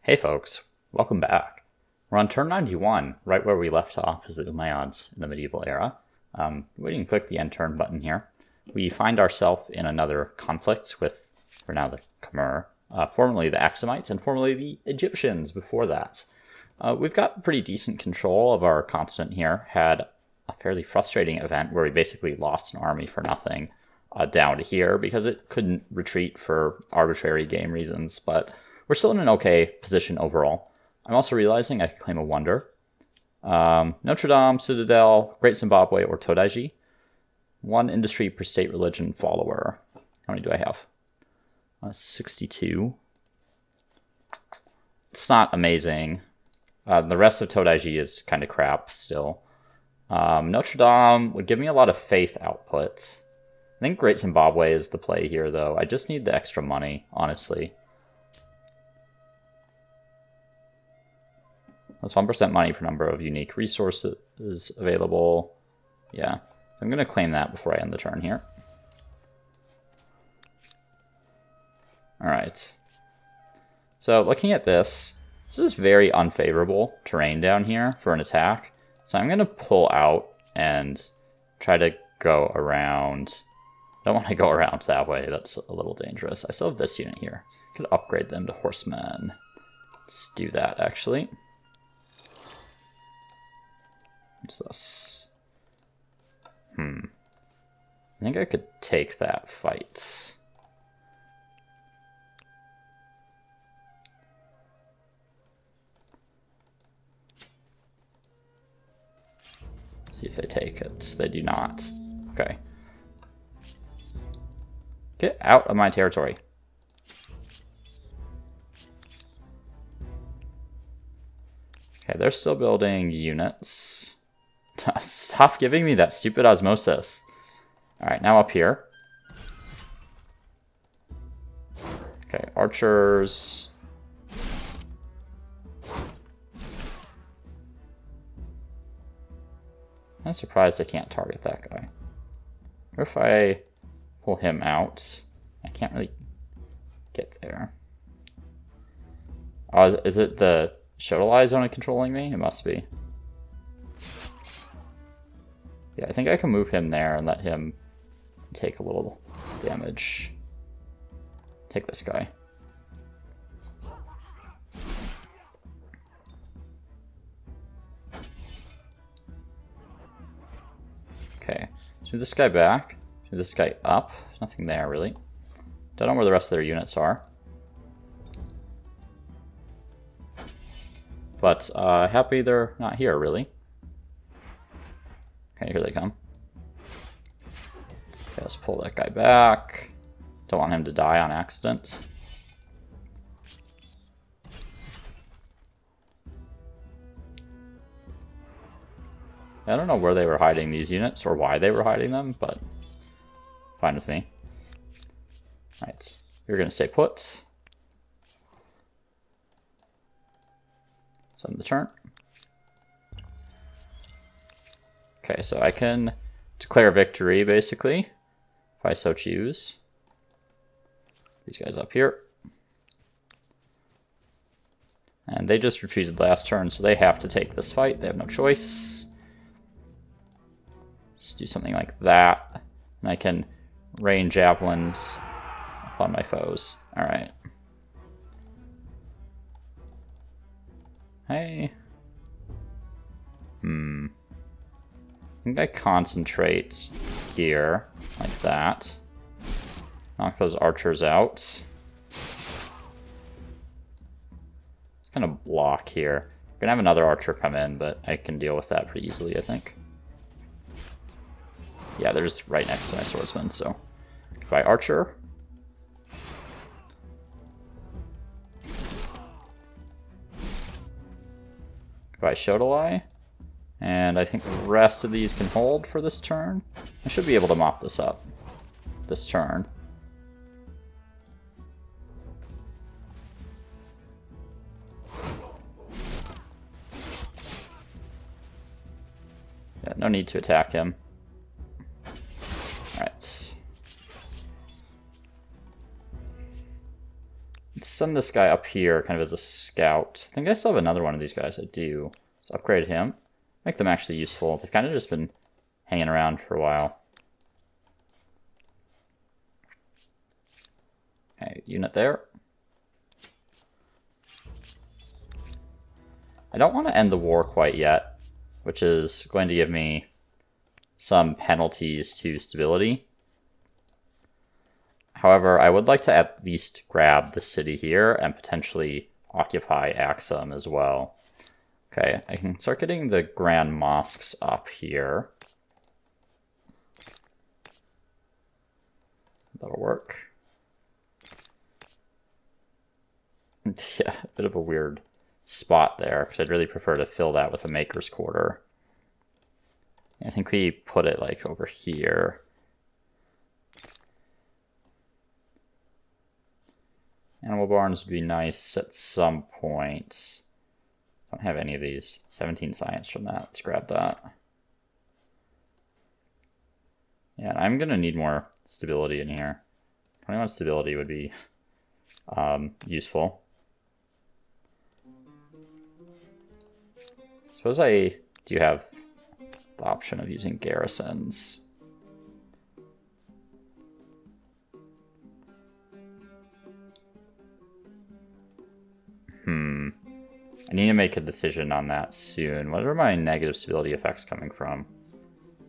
Hey folks, welcome back. We're on turn 91, right where we left off as the Umayyads in the medieval era. We can click the end turn button here. We find ourselves in another conflict with, for now, the Khmer, formerly the Axumites, and formerly the Egyptians before that. We've got pretty decent control of our continent here, had a fairly frustrating event where we basically lost an army for nothing down to here because it couldn't retreat for arbitrary game reasons, but we're still in an okay position overall. I'm also realizing I can claim a wonder. Notre Dame, Citadel, Great Zimbabwe, or Todaiji. 1 industry per state religion follower. How many do I have? 62. It's not amazing. The rest of Todaiji is kind of crap still. Notre Dame would give me a lot of faith output. I think Great Zimbabwe is the play here, though. I just need the extra money, honestly. That's 1% money per number of unique resources available. Yeah, I'm going to claim that before I end the turn here. Alright. So looking at this is very unfavorable terrain down here for an attack. So I'm going to pull out and try to go around. I don't want to go around that way. That's a little dangerous. I still have this unit here. I could upgrade them to horsemen. Let's do that, actually. What's this? I think I could take that fight. See if they take it. They do not. Okay. Get out of my territory. Okay, they're still building units. Stop giving me that stupid osmosis. Alright, now up here. Okay, archers. I'm surprised I can't target that guy. What if I pull him out? I can't really get there. Oh, is it the Shodalai zone controlling me? It must be. Yeah, I think I can move him there and let him take a little damage. Take this guy. Okay, move this guy back. Move this guy up. Nothing there, really. Don't know where the rest of their units are. But happy they're not here, really. Okay, here they come. Okay, let's pull that guy back. Don't want him to die on accident. I don't know where they were hiding these units or why they were hiding them, but fine with me. Alright, you're going to stay put. Send the turn. Okay, so I can declare victory, basically, if I so choose. These guys up here. And they just retreated last turn, so they have to take this fight. They have no choice. Let's do something like that. And I can rain javelins upon my foes. Alright. Hey. I think I concentrate here, like that. Knock those archers out. Just kind of block here. We're gonna have another archer come in, but I can deal with that pretty easily, I think. Yeah, they're just right next to my swordsman, so. Goodbye, archer. Goodbye, Shodalai. And I think the rest of these can hold for this turn. I should be able to mop this up this turn. Yeah, no need to attack him. Alright. Let's send this guy up here kind of as a scout. I think I still have another one of these guys. I do. So upgrade him. Make them actually useful. They've kind of just been hanging around for a while. Okay, unit there. I don't want to end the war quite yet, which is going to give me some penalties to stability. However, I would like to at least grab the city here and potentially occupy Axum as well. Okay, I can start getting the grand mosques up here. That'll work. Yeah, a bit of a weird spot there, because I'd really prefer to fill that with a maker's quarter. I think we put it like over here. Animal barns would be nice at some point. Don't have any of these. 17 science from that. Let's grab that. Yeah, and I'm going to need more stability in here. 21 stability would be useful. Suppose I do have the option of using garrisons. I need to make a decision on that soon. What are my negative stability effects coming from?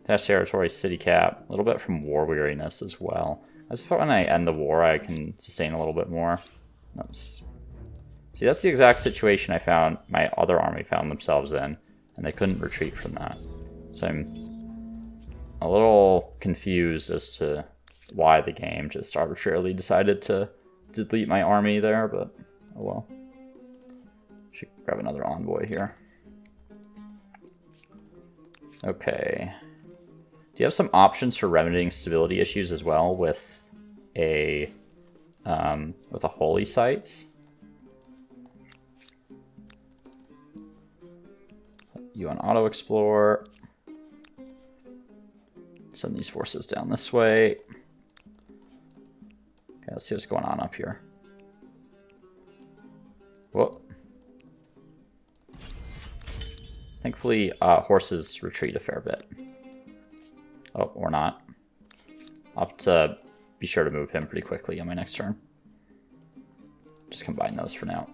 Attached territory, city cap, a little bit from war weariness as well. I just thought when I end the war, I can sustain a little bit more. Oops. See, that's the exact situation I found my other army found themselves in, and they couldn't retreat from that. So I'm a little confused as to why the game just arbitrarily decided to delete my army there, but oh well. Should grab another envoy here. Okay. Do you have some options for remedying stability issues as well with a holy site? You on auto explore. Send these forces down this way. Okay, let's see what's going on up here. Whoa. Thankfully, horses retreat a fair bit. Oh, or not. I'll have to be sure to move him pretty quickly on my next turn. Just combine those for now.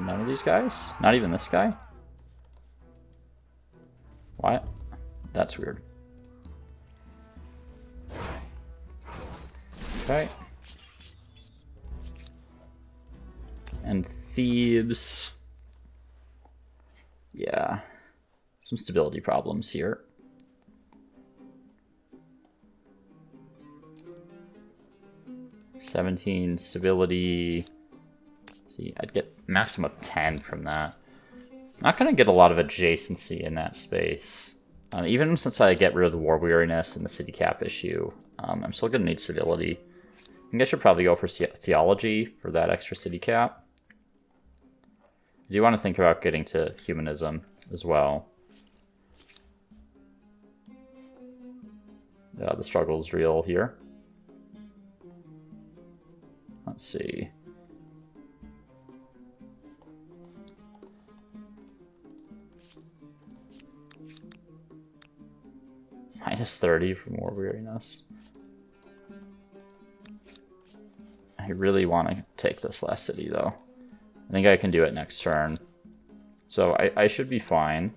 None of these guys? Not even this guy? What? That's weird. Okay. And Thebes. Yeah. Some stability problems here. $17 stability. See, I'd get maximum of 10 from that. I'm not going to get a lot of adjacency in that space. Even since I get rid of the war weariness and the city cap issue, I'm still going to need stability. I think I should probably go for theology for that extra city cap. I do want to think about getting to humanism as well. The struggle is real here. Let's see. Minus 30 for more weariness. I really want to take this last city, though. I think I can do it next turn. So I should be fine.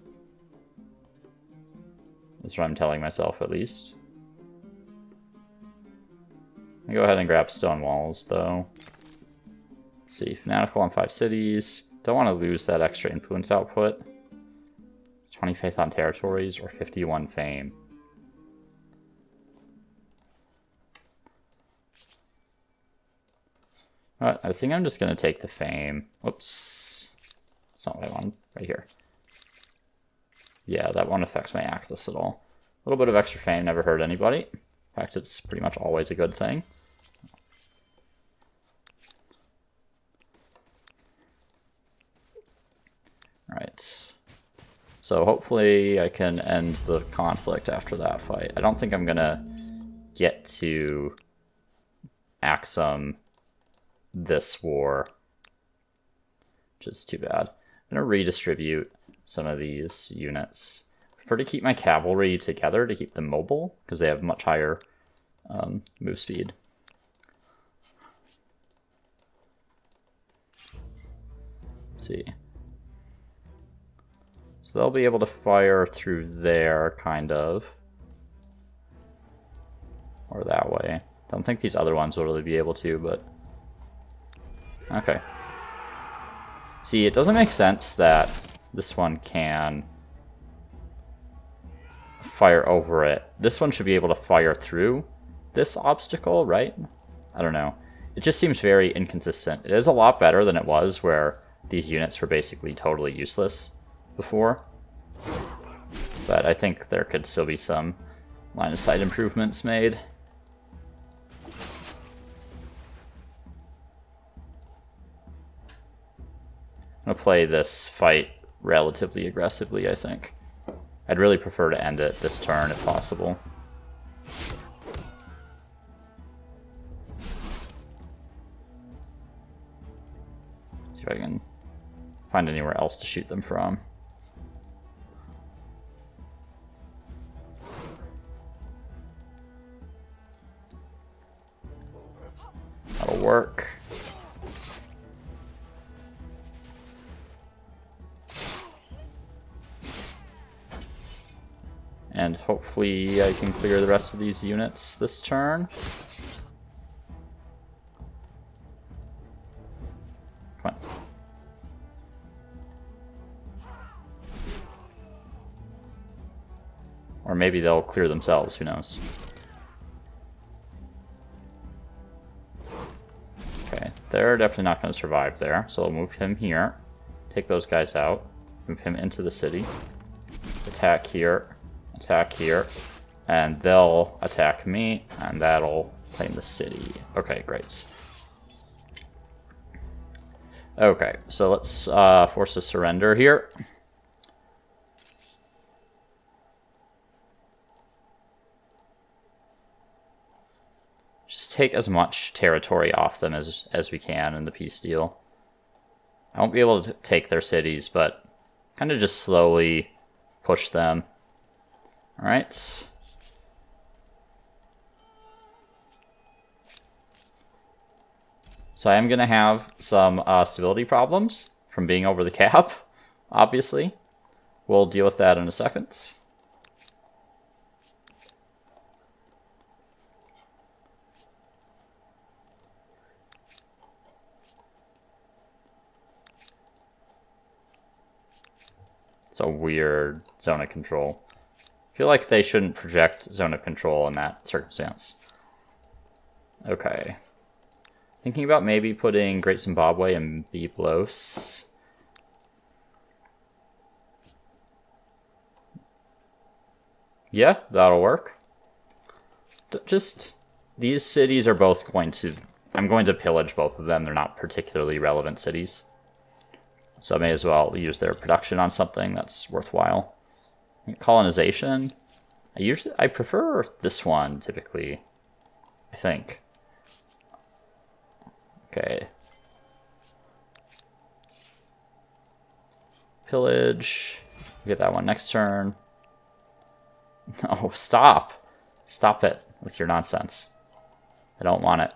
That's what I'm telling myself, at least. I go ahead and grab stone walls, though. Let's see, fanatical on 5 cities. Don't want to lose that extra influence output. 20 faith on territories or 51 fame. Alright, I think I'm just going to take the fame. Whoops. That's not what I wanted. Right here. Yeah, that won't affect my access at all. A little bit of extra fame never hurt anybody. In fact, it's pretty much always a good thing. Alright. So hopefully I can end the conflict after that fight. I don't think I'm gonna get to Axum this war, which is too bad. I'm gonna redistribute some of these units. I prefer to keep my cavalry together to keep them mobile, because they have much higher move speed. Let's see. So they'll be able to fire through there, kind of. Or that way. Don't think these other ones will really be able to, but... Okay. See, it doesn't make sense that this one can fire over it. This one should be able to fire through this obstacle, right? I don't know. It just seems very inconsistent. It is a lot better than it was, where these units were basically totally useless before. But I think there could still be some line of sight improvements made. I'm gonna play this fight relatively aggressively, I think. I'd really prefer to end it this turn if possible. See if I can find anywhere else to shoot them from. That'll work. And hopefully I can clear the rest of these units this turn. Come on. Or maybe they'll clear themselves, who knows. Okay, they're definitely not going to survive there, so I'll move him here. Take those guys out. Move him into the city. Attack here. Attack here, and they'll attack me, and that'll claim the city. Okay, great. Okay, so let's force a surrender here. Just take as much territory off them as we can in the peace deal. I won't be able to take their cities, but kind of just slowly push them. Alright. So I am going to have some stability problems from being over the cap, obviously. We'll deal with that in a second. It's a weird zone of control. I feel like they shouldn't project zone of control in that circumstance. Okay. Thinking about maybe putting Great Zimbabwe in Byblos. Yeah, that'll work. Just, these cities are both going to... I'm going to pillage both of them. They're not particularly relevant cities. So I may as well use their production on something that's worthwhile. Colonization. I prefer this one typically, I think. Okay. Pillage. Get that one next turn. No, stop. Stop it with your nonsense. I don't want it.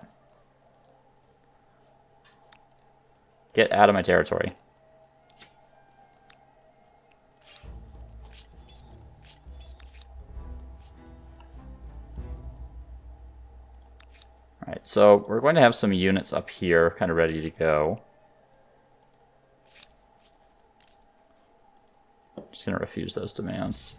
Get out of my territory. Alright, so we're going to have some units up here kind of ready to go. Just going to refuse those demands.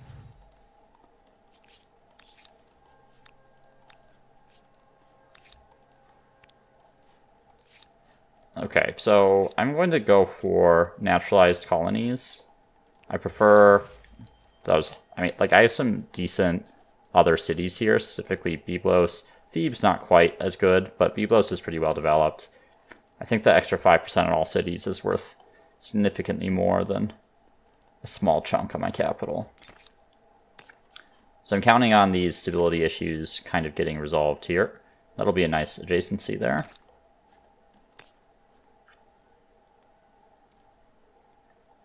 Okay, so I'm going to go for naturalized colonies. I prefer those. I mean, like, I have some decent other cities here, specifically Byblos. Thebes not quite as good, but Byblos is pretty well developed. I think the extra 5% on all cities is worth significantly more than a small chunk of my capital. So I'm counting on these stability issues kind of getting resolved here. That'll be a nice adjacency there.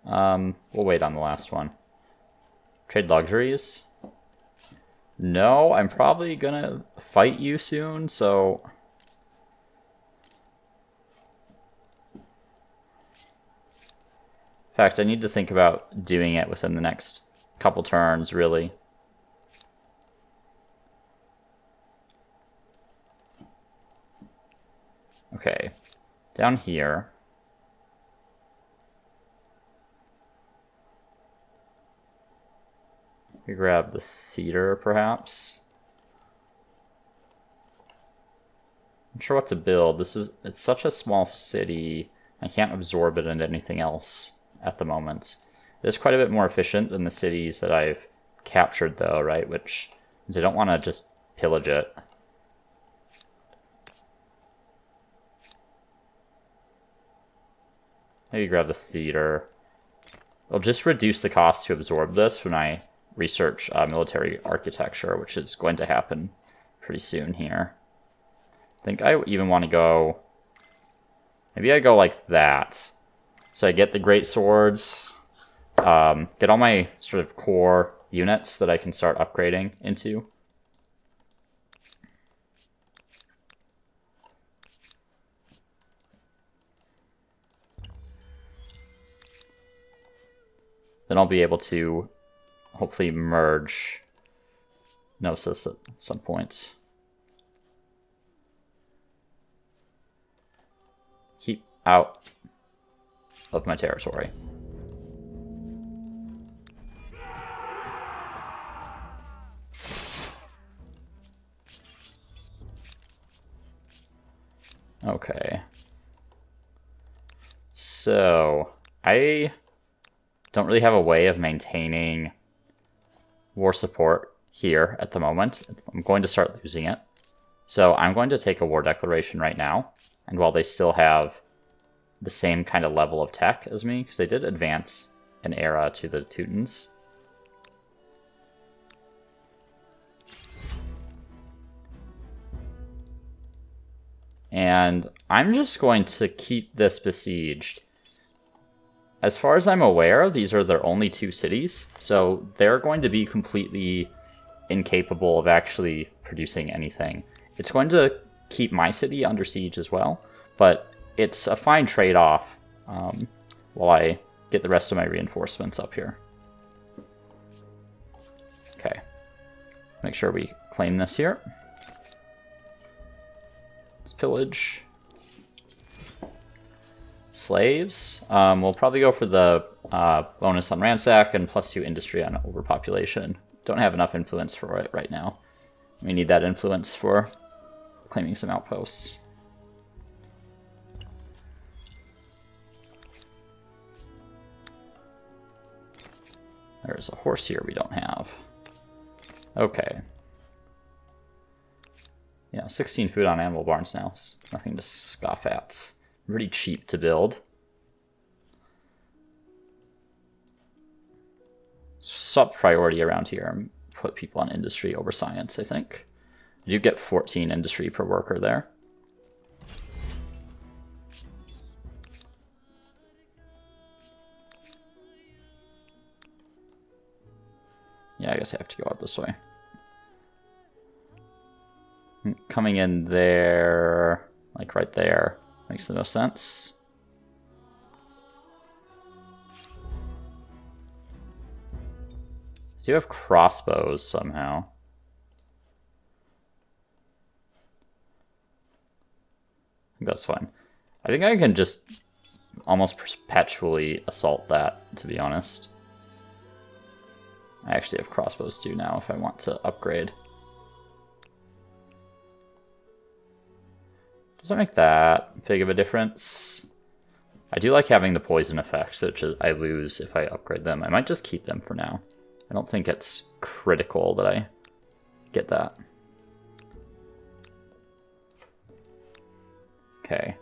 We'll wait on the last one. Trade luxuries. No, I'm probably gonna fight you soon, so... In fact, I need to think about doing it within the next couple turns, really. Okay, down here. We grab the theater, perhaps. I'm not sure what to build. It's such a small city, I can't absorb it into anything else at the moment. It's quite a bit more efficient than the cities that I've captured, though, right? Which means I don't want to just pillage it. Maybe grab the theater. It'll just reduce the cost to absorb this when I research military architecture, which is going to happen pretty soon here. I think I even want to go... Maybe I go like that. So I get the great swords, get all my sort of core units that I can start upgrading into. Then I'll be able to hopefully merge Gnosis at some point. Keep out of my territory. Okay. So, I don't really have a way of maintaining war support here at the moment. I'm going to start losing it. So I'm going to take a war declaration right now. And while they still have the same kind of level of tech as me, because they did advance an era to the Teutons. And I'm just going to keep this besieged. As far as I'm aware, these are their only two cities, so they're going to be completely incapable of actually producing anything. It's going to keep my city under siege as well, but it's a fine trade-off while I get the rest of my reinforcements up here. Okay. Make sure we claim this here. Let's pillage. Slaves. We'll probably go for the bonus on ransack and +2 industry on overpopulation. Don't have enough influence for it right now. We need that influence for claiming some outposts. There's a horse here we don't have. Okay. Yeah, 16 food on animal barns now. It's nothing to scoff at. Pretty cheap to build. Sub priority around here and put people on industry over science, I think. You get 14 industry per worker there. Yeah, I guess I have to go out this way. Coming in there, like right there, makes the most sense. I do have crossbows somehow. I think that's fine. I think I can just almost perpetually assault that, to be honest. I actually have crossbows too now if I want to upgrade. Doesn't make that big of a difference. I do like having the poison effects, which I lose if I upgrade them. I might just keep them for now. I don't think it's critical that I get that. Okay.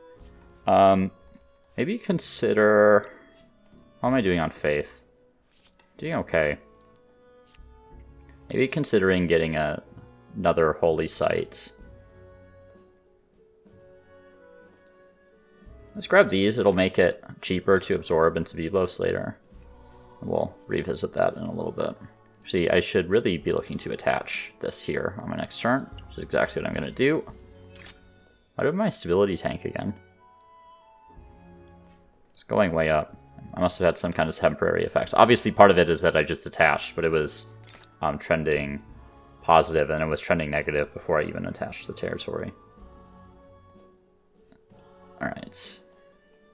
Maybe consider... How am I doing on faith? Doing okay. Maybe considering getting another holy site. Let's grab these. It'll make it cheaper to absorb into Byblos later. We'll revisit that in a little bit. Actually, I should really be looking to attach this here on my next turn, which is exactly what I'm going to do. Why do I have my stability tank again? It's going way up. I must have had some kind of temporary effect. Obviously, part of it is that I just attached, but it was trending positive, and it was trending negative before I even attached the territory. Alright.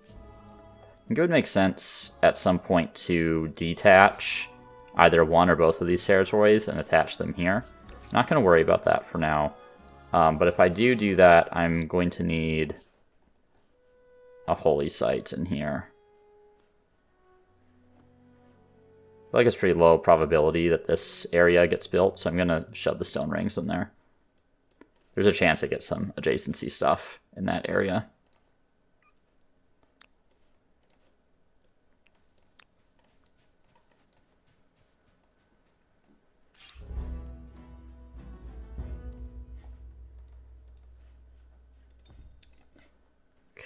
I think it would make sense at some point to detach either one or both of these territories and attach them here. I'm not going to worry about that for now. But if I do that, I'm going to need a holy site in here. I feel like it's pretty low probability that this area gets built, so I'm going to shove the stone rings in there. There's a chance I get some adjacency stuff in that area.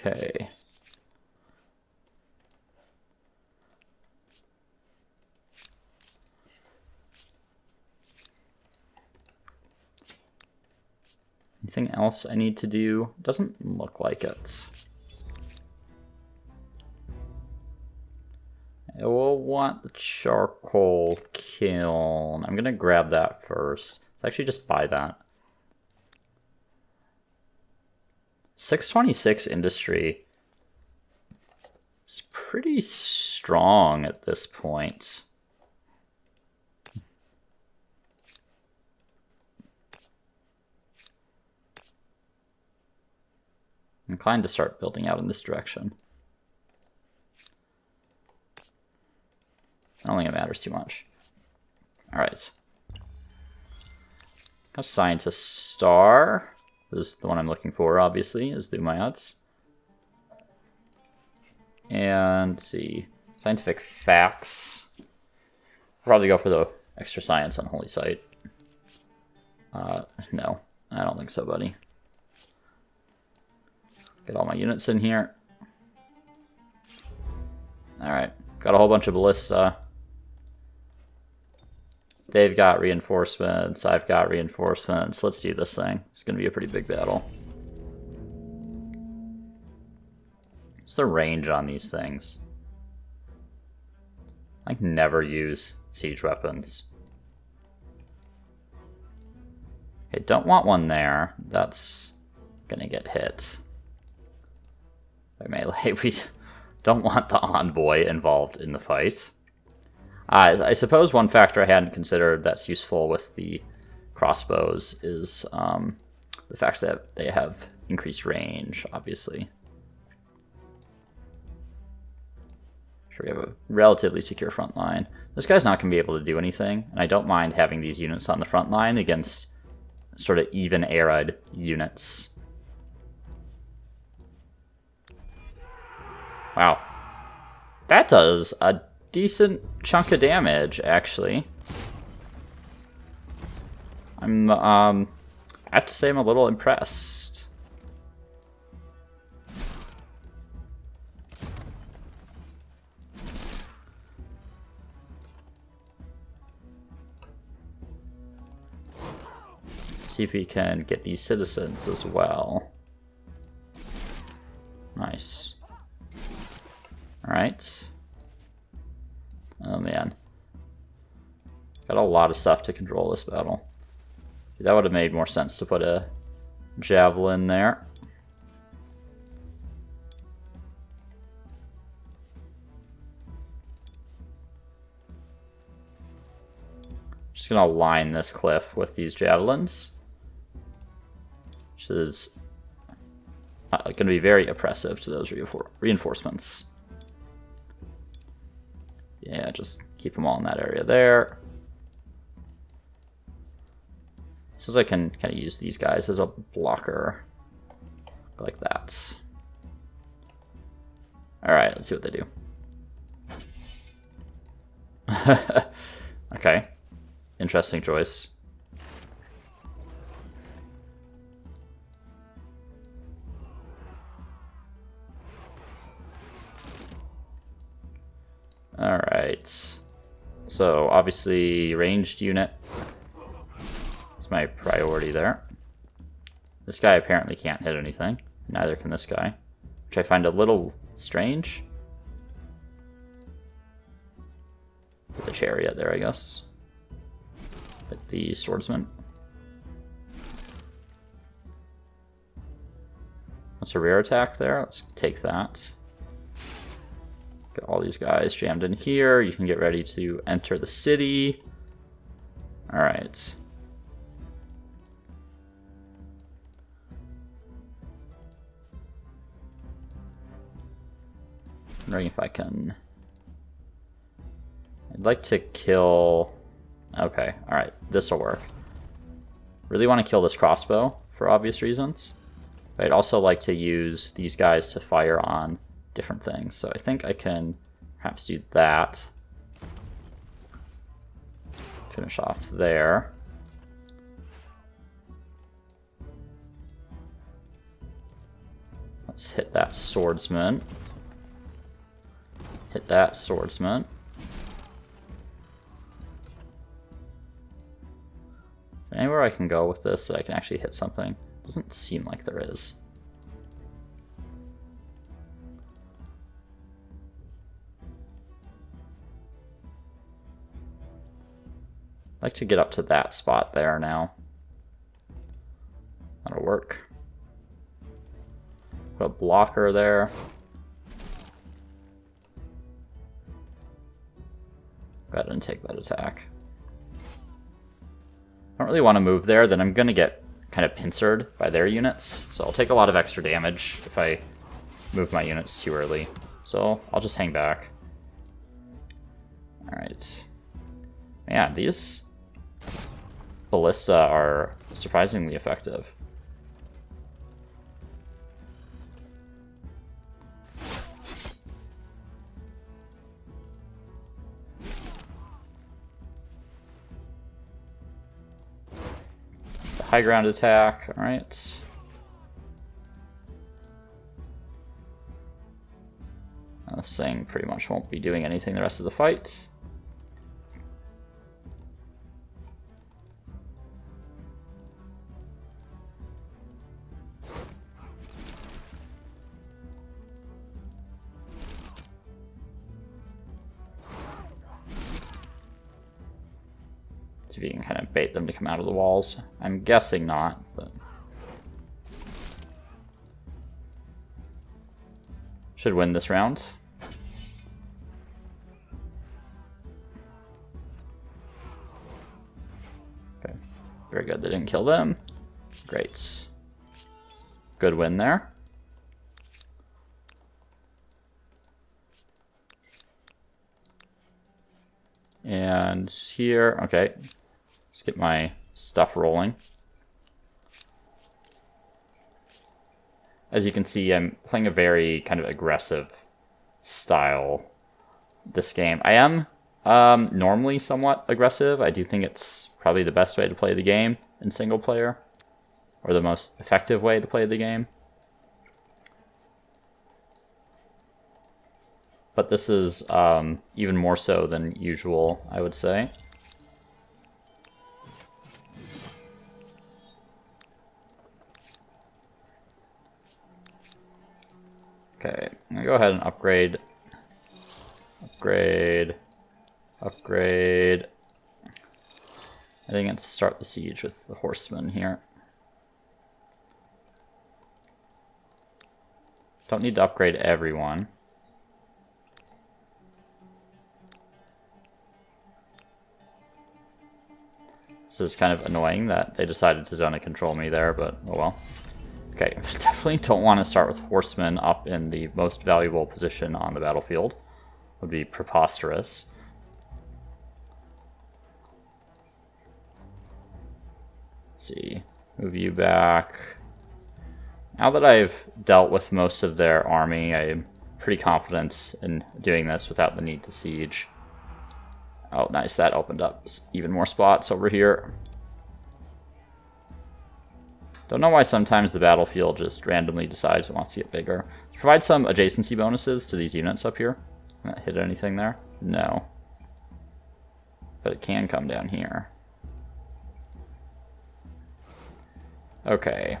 Okay. Anything else I need to do? Doesn't look like it. I will want the charcoal kiln. I'm gonna grab that first. Let's actually just buy that. 626 industry. It's pretty strong at this point. I'm inclined to start building out in this direction. I don't think it matters too much. Alright. Got Scientist Star. This is the one I'm looking for, obviously, is the Umayyads. And let's see. Scientific Facts. Probably go for the extra science on Holy Site. No, I don't think so, buddy. Get all my units in here. Alright, got a whole bunch of ballista. They've got reinforcements, I've got reinforcements. Let's do this thing. It's going to be a pretty big battle. What's the range on these things? I never use siege weapons. Okay, don't want one there. That's going to get hit. By melee, we don't want the envoy involved in the fight. I suppose one factor I hadn't considered that's useful with the crossbows is the fact that they have increased range, obviously. Sure, we have a relatively secure front line. This guy's not going to be able to do anything, and I don't mind having these units on the front line against sort of even arid units. Wow. That does a decent chunk of damage, actually. I have to say I'm a little impressed. See if we can get these citizens as well. Nice. Alright. Oh man. Got a lot of stuff to control this battle. That would have made more sense to put a javelin there. Just gonna line this cliff with these javelins, which is gonna be very oppressive to those reinforcements. Yeah, just keep them all in that area there. So I can kind of use these guys as a blocker, like that. All right, let's see what they do. Okay. Interesting choice. Alright. So, obviously, ranged unit is my priority there. This guy apparently can't hit anything. Neither can this guy, which I find a little strange. Put the chariot there, I guess. Hit the swordsman. That's a rear attack there. Let's take that. Get all these guys jammed in here. You can get ready to enter the city. Alright. I'm wondering if I can... I'd like to kill... Okay, alright. This'll work. Really want to kill this crossbow for obvious reasons. But I'd also like to use these guys to fire on different things. So I think I can perhaps do that. Finish off there. Let's hit that swordsman. Hit that swordsman. Anywhere I can go with this that I can actually hit something? Doesn't seem like there is. I'd like to get up to that spot there now. That'll work. Put a blocker there. Go ahead and take that attack. I don't really want to move there, then I'm going to get kind of pincered by their units. So I'll take a lot of extra damage if I move my units too early. So I'll just hang back. Alright. Man, these ballista are surprisingly effective. High ground attack, alright. This thing pretty much won't be doing anything the rest of the fight. See if you can kind of bait them to come out of the walls. I'm guessing not, but... Should win this round. Okay, very good. They didn't kill them. Great. Good win there. And here, okay. Let's get my stuff rolling. As you can see, I'm playing a very kind of aggressive style this game. I am normally somewhat aggressive. I do think it's probably the best way to play the game in single player, or the most effective way to play the game. But this is even more so than usual, I would say. Okay, I'm gonna go ahead and upgrade. Upgrade. Upgrade. I think it's start the siege with the horsemen here. Don't need to upgrade everyone. This is kind of annoying that they decided to zone and control me there, but oh well. Okay, definitely don't want to start with horsemen up in the most valuable position on the battlefield. Would be preposterous. Let's see, move you back. Now that I've dealt with most of their army, I'm pretty confident in doing this without the need to siege. Oh, nice. That opened up even more spots over here. Don't know why sometimes the battlefield just randomly decides it wants to get bigger. Provide some adjacency bonuses to these units up here. Not hit anything there? No. But it can come down here. Okay.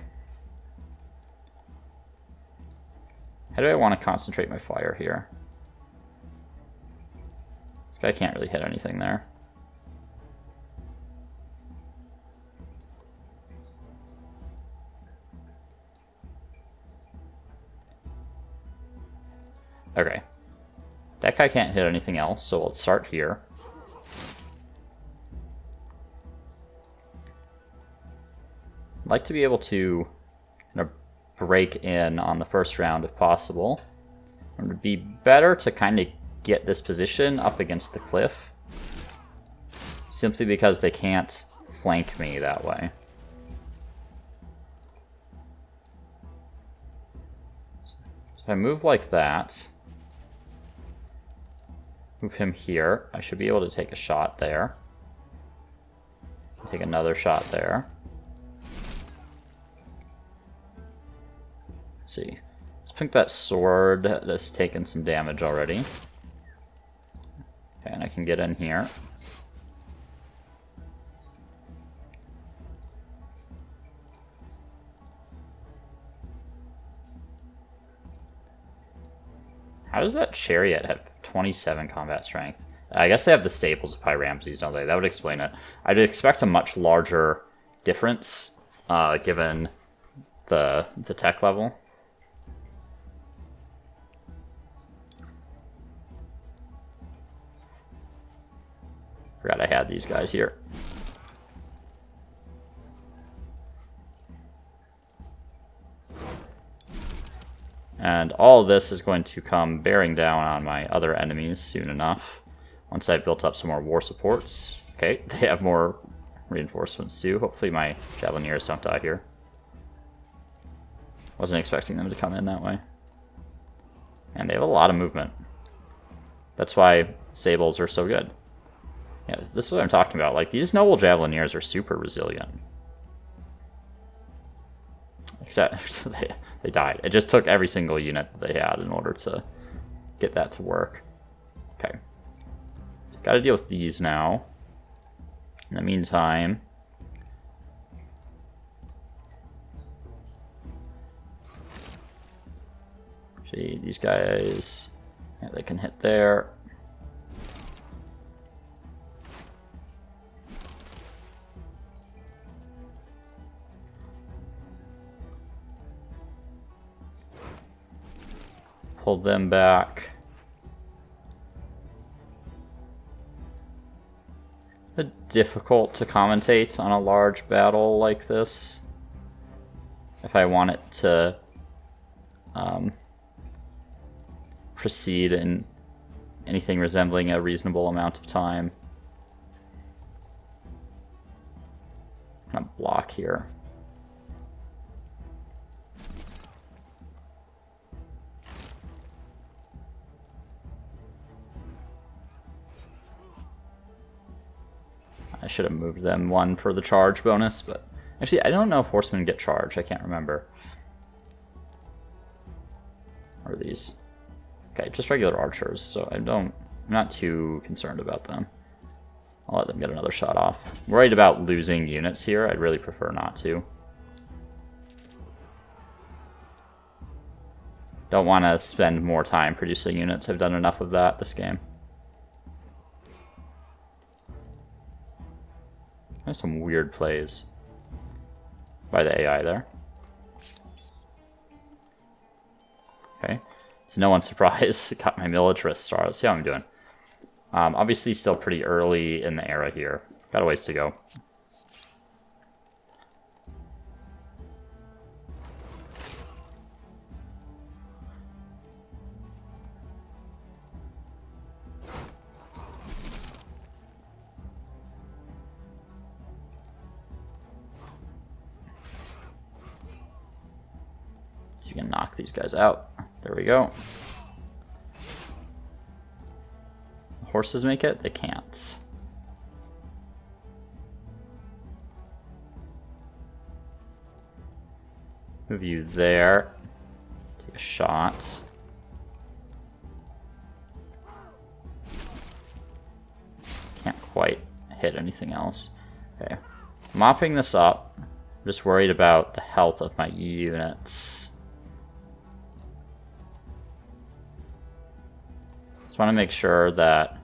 How do I want to concentrate my fire here? This guy can't really hit anything there. Okay. That guy can't hit anything else, so let's start here. I'd like to be able to break in on the first round if possible. It would be better to kind of get this position up against the cliff, simply because they can't flank me that way. So if I move like that, move him here, I should be able to take a shot there. Take another shot there. Let's see. Let's pick that sword that's taken some damage already. Okay, and I can get in here. How does that chariot have 27 combat strength? I guess they have the staples of Pyramses, don't they? That would explain it. I'd expect a much larger difference given the tech level. Forgot I had these guys here. And all of this is going to come bearing down on my other enemies soon enough. Once I've built up some more war supports. Okay, they have more reinforcements too. Hopefully my Javelineers don't die here. Wasn't expecting them to come in that way. And they have a lot of movement. That's why Sables are so good. Yeah, this is what I'm talking about. Like, these noble Javelineers are super resilient. Except they died. It just took every single unit that they had in order to get that to work. Okay. Got to deal with these now. In the meantime, see, these guys, yeah, they can hit there. Pull them back. Difficult to commentate on a large battle like this if I want it to proceed in anything resembling a reasonable amount of time. I'm gonna block here. I should have moved them one for the charge bonus, but actually I don't know if horsemen get charged. I can't remember. Or these. Okay, just regular archers, so I'm not too concerned about them. I'll let them get another shot off. I'm worried about losing units here. I'd really prefer not to. Don't want to spend more time producing units. I've done enough of that this game. There's some weird plays by the AI there. Okay, so no one's surprised. Got my militarist star. Let's see how I'm doing. Obviously still pretty early in the era here. Got a ways to go. So you can knock these guys out. There we go. forces make it, they can't. Move you there. Take a shot. Can't quite hit anything else. Okay. Mopping this up. I'm just worried about the health of my units. Just want to make sure that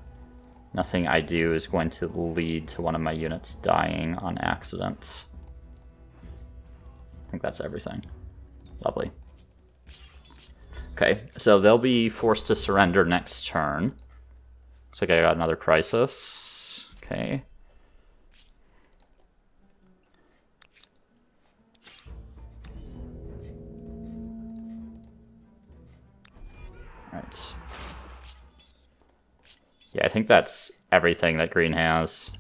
nothing I do is going to lead to one of my units dying on accident. I think that's everything. Lovely. Okay, so they'll be forced to surrender next turn. Looks like I got another crisis. Okay. Alright. Yeah, I think that's everything that green has.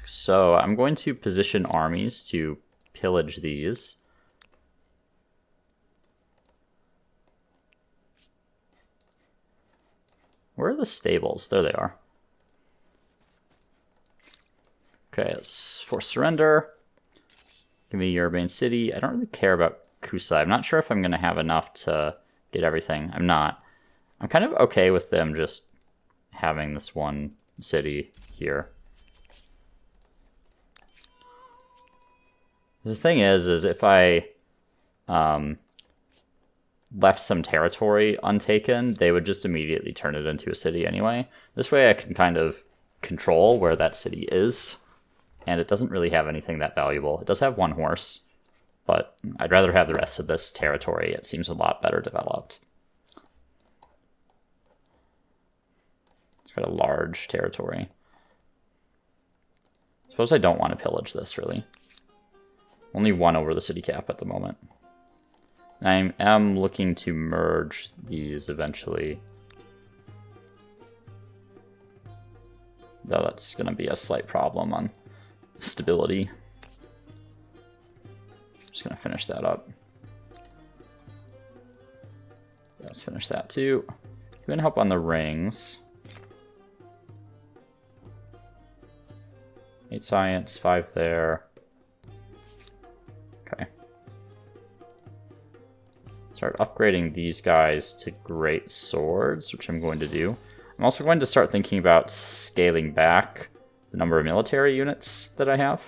So I'm going to position armies to pillage these. Where are the stables? There they are. Okay, let's force surrender. Give me your main city. I don't really care about Kusa. I'm not sure if I'm going to have enough to get everything. I'm not. I'm kind of okay with them just having this one city here. The thing is if I left some territory untaken, they would just immediately turn it into a city anyway. This way I can kind of control where that city is, and it doesn't really have anything that valuable. It does have one horse, but I'd rather have the rest of this territory. It seems a lot better developed. It's got a large territory. Suppose I don't want to pillage this, really. Only one over the city cap at the moment. I am looking to merge these eventually. Though that's going to be a slight problem on stability. Just going to finish that up. Let's finish that too. I'm going to help on the rings. 8 science, 5 there. Okay. Start upgrading these guys to great swords, which I'm going to do. I'm also going to start thinking about scaling back the number of military units that I have,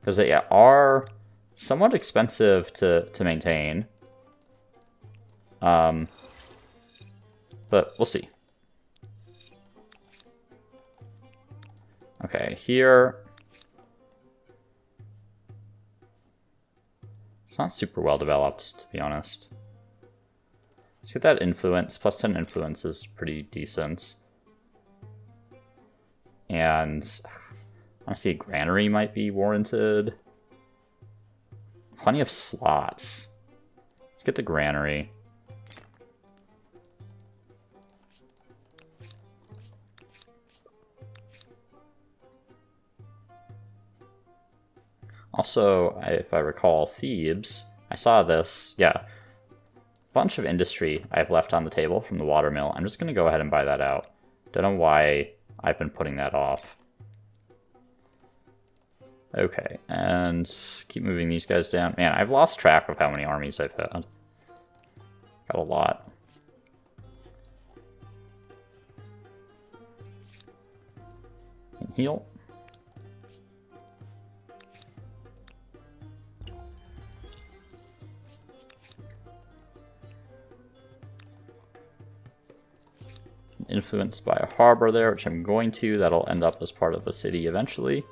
because they are somewhat expensive to maintain. But we'll see. Okay, here. It's not super well developed, to be honest. Let's get that influence. Plus 10 influence is pretty decent. And honestly, a granary might be warranted. Plenty of slots. Let's get the granary. Also, if I recall, Thebes, I saw this, yeah, bunch of industry I have left on the table from the watermill. I'm just going to go ahead and buy that out. Don't know why I've been putting that off. Okay, and keep moving these guys down. Man, I've lost track of how many armies I've had. Got a lot. And heal. Influenced by a harbor there, which I'm going to. That'll end up as part of a city eventually.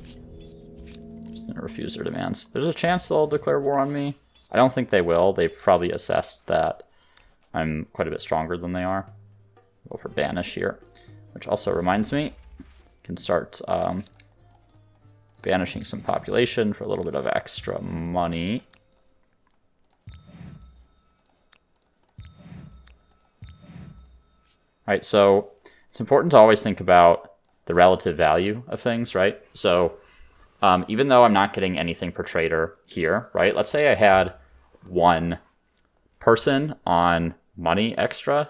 Just gonna refuse their demands. There's a chance they'll declare war on me. I don't think they will. They've probably assessed that I'm quite a bit stronger than they are. Go for banish here, which also reminds me, can start banishing some population for a little bit of extra money. Alright, so it's important to always think about the relative value of things, right? So even though I'm not getting anything per trader here, right? Let's say I had one person on money extra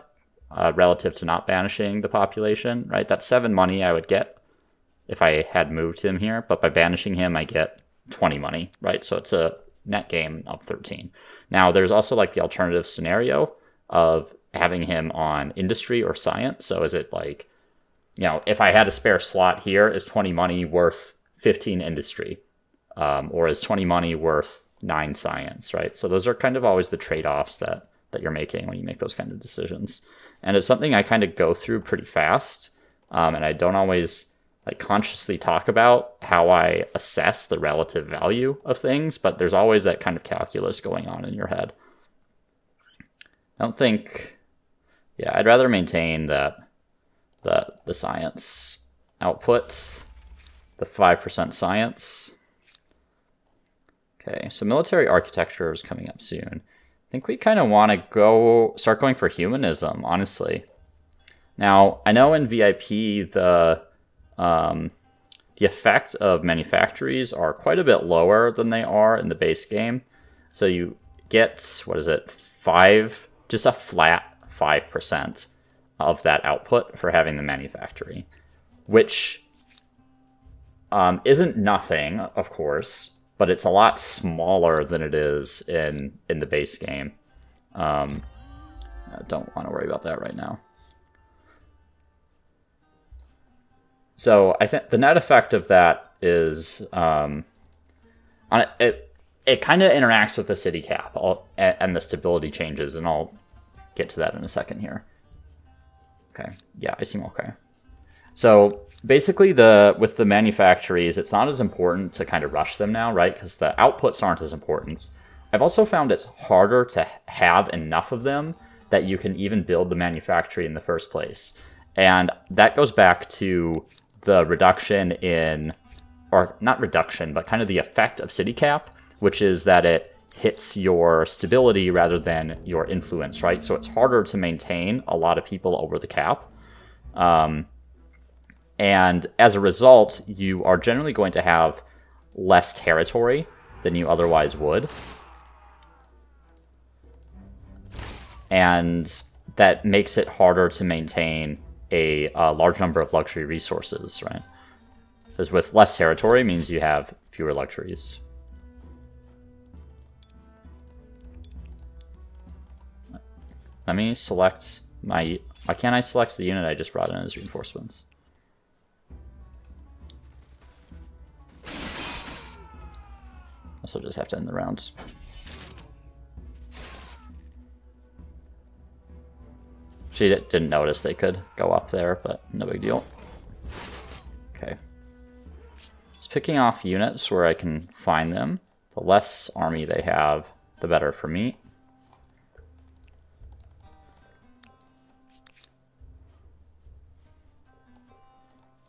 relative to not banishing the population, right? That's 7 money I would get if I had moved him here, but by banishing him, I get 20 money, right? So it's a net gain of 13. Now, there's also like the alternative scenario of having him on industry or science. So is it like, if I had a spare slot here, is 20 money worth 15 industry? Or is 20 money worth 9 science, right? So those are kind of always the trade-offs that you're making when you make those kind of decisions. And it's something I kind of go through pretty fast. And I don't always like consciously talk about how I assess the relative value of things, but there's always that kind of calculus going on in your head. I don't think, I'd rather maintain that the science output, the 5% science. Okay, so military architecture is coming up soon. I think we kind of want to start going for humanism, honestly. Now, I know in VIP the effect of manufactories are quite a bit lower than they are in the base game. So you get, just a flat 5% of that output for having the manufactory, which isn't nothing, of course, but it's a lot smaller than it is in the base game. I don't want to worry about that right now. So I think the net effect of that is it kind of interacts with the city cap and the stability changes, and I'll get to that in a second here. Okay, yeah, I seem okay. So basically, with the manufactories, it's not as important to kind of rush them now, right? Because the outputs aren't as important. I've also found it's harder to have enough of them that you can even build the manufactory in the first place. And that goes back to the reduction in, or not reduction, but kind of the effect of city cap, which is that it hits your stability rather than your influence, right? So it's harder to maintain a lot of people over the cap. And as a result, you are generally going to have less territory than you otherwise would. And that makes it harder to maintain a large number of luxury resources, right? Because with less territory means you have fewer luxuries. Let me select my... Why can't I select the unit I just brought in as reinforcements? Also just have to end the round. She didn't notice they could go up there, but no big deal. Okay. Just picking off units where I can find them. The less army they have, the better for me.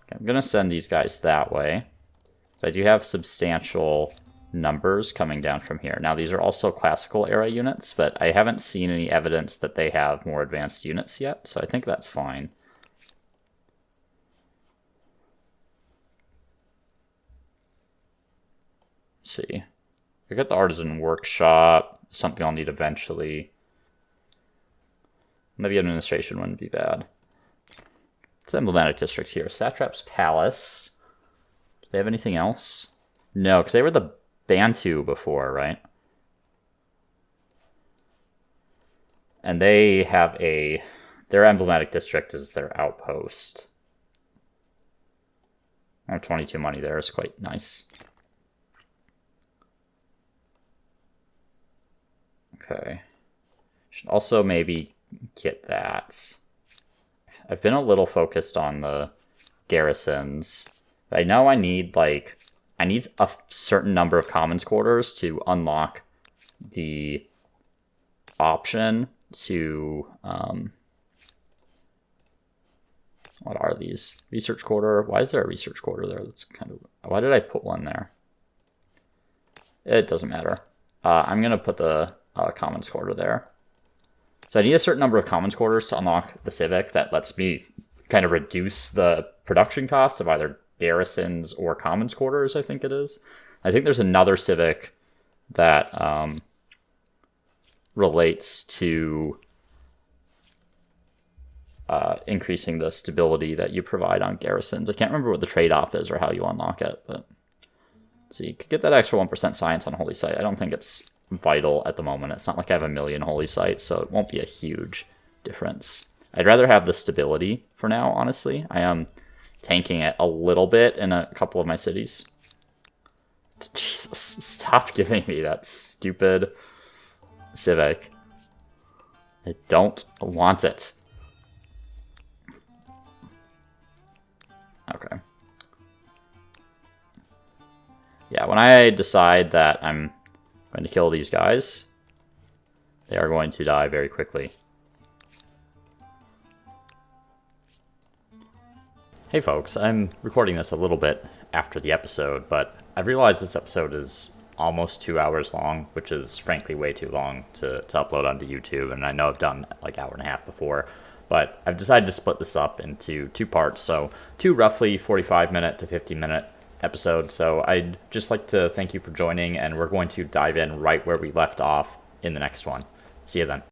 Okay, I'm going to send these guys that way. So I do have substantial numbers coming down from here. Now, these are also classical era units, but I haven't seen any evidence that they have more advanced units yet, so I think that's fine. Let's see. I got the artisan workshop, something I'll need eventually. Maybe administration wouldn't be bad. It's the emblematic district here. Satrap's Palace. Do they have anything else? No, because they were the Bantu before, right? And they have their emblematic district is their outpost. 22 money there is quite nice. Okay. Should also maybe get that. I've been a little focused on the garrisons. I know I need a certain number of commons quarters to unlock the option to what are these? Research quarter. Why is there a research quarter there? That's kind of, why did I put one there? It doesn't matter. I'm gonna put the commons quarter there. So I need a certain number of commons quarters to unlock the civic that lets me kind of reduce the production costs of either garrisons or commons quarters, I think it is. I think there's another civic that relates to increasing the stability that you provide on garrisons. I can't remember what the trade-off is or how you unlock it, but let's see. You could get that extra 1% science on Holy Site. I don't think it's vital at the moment. It's not like I have a million Holy Sites, so it won't be a huge difference. I'd rather have the stability for now, honestly. I am tanking it a little bit in a couple of my cities. Jesus, stop giving me that stupid civic. I don't want it. Okay. Yeah, when I decide that I'm going to kill these guys, they are going to die very quickly. Hey folks, I'm recording this a little bit after the episode, but I've realized this episode is almost 2 hours long, which is frankly way too long to upload onto YouTube, and I know I've done like hour and a half before, but I've decided to split this up into 2 parts, so 2 roughly 45-minute to 50-minute episodes. So I'd just like to thank you for joining, and we're going to dive in right where we left off in the next one. See you then.